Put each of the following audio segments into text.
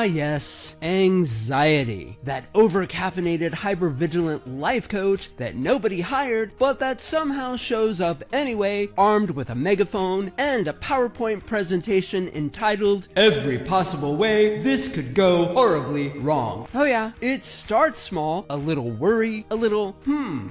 Ah yes, anxiety. That over-caffeinated, hyper-vigilant life coach that nobody hired, but that somehow shows up anyway, armed with a megaphone and a PowerPoint presentation entitled, "Every Possible Way This Could Go Horribly Wrong." Oh yeah, it starts small, a little worry, a little,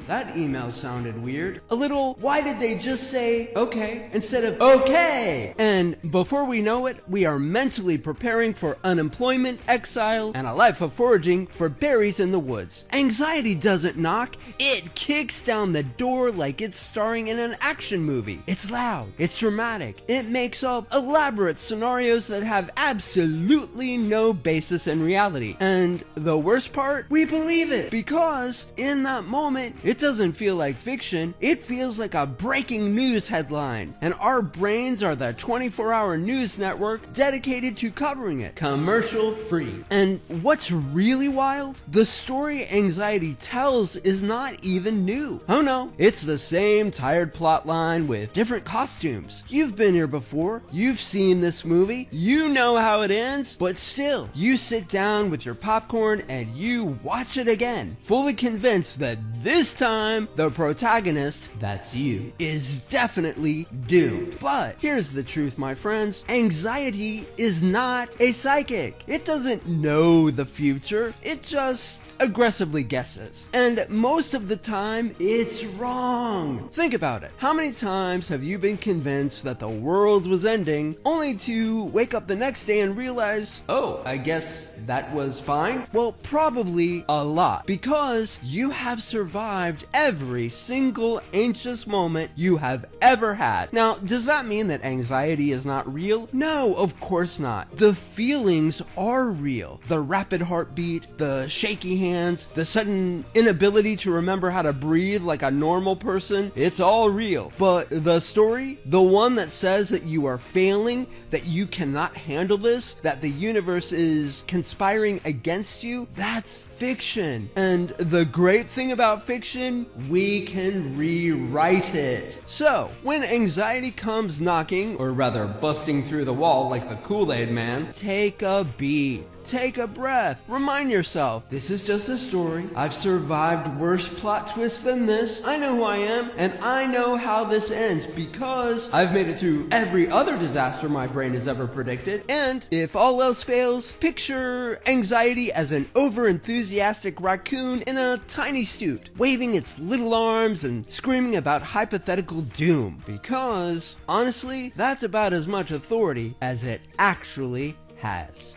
that email sounded weird, a little, why did they just say okay instead of okay? And before we know it, we are mentally preparing for unemployment, exile, and a life of foraging for berries in the woods. Anxiety doesn't knock, it kicks down the door like it's starring in an action movie. It's loud, it's dramatic, it makes up elaborate scenarios that have absolutely no basis in reality. And the worst part, we believe it, because in that moment, it doesn't feel like fiction, it feels like a breaking news headline, and our brains are the 24-hour news network dedicated to covering it, commercial free. And what's really wild? The story anxiety tells is not even new. Oh no, it's the same tired plot line with different costumes. You've been here before, you've seen this movie, you know how it ends, but still, you sit down with your popcorn and you watch it again, fully convinced that this time, the protagonist, that's you, is definitely doomed. But here's the truth, my friends. Anxiety is not a psychic. It doesn't know the future. It just aggressively guesses. And most of the time, it's wrong. Think about it. How many times have you been convinced that the world was ending, only to wake up the next day and realize, oh, I guess that was fine? Well, probably a lot, because you have survived every single anxious moment you have ever had. Now, does that mean that anxiety is not real? No, of course not. The feelings are real. The rapid heartbeat, the shaky hands, the sudden inability to remember how to breathe like a normal person, it's all real. But the story, the one that says that you are failing, that you cannot handle this, that the universe is conspiring against you, that's fiction. And the great thing about fiction, we can rewrite it. So, when anxiety comes knocking, or rather busting through the wall like the Kool-Aid man, take a beat. Take a breath. Remind yourself, this is just a story. I've survived worse plot twists than this. I know who I am, and I know how this ends because I've made it through every other disaster my brain has ever predicted. And if all else fails, picture anxiety as an over-enthusiastic raccoon in a tiny suit, waving its little arms and screaming about hypothetical doom. Because, honestly, that's about as much authority as it actually has.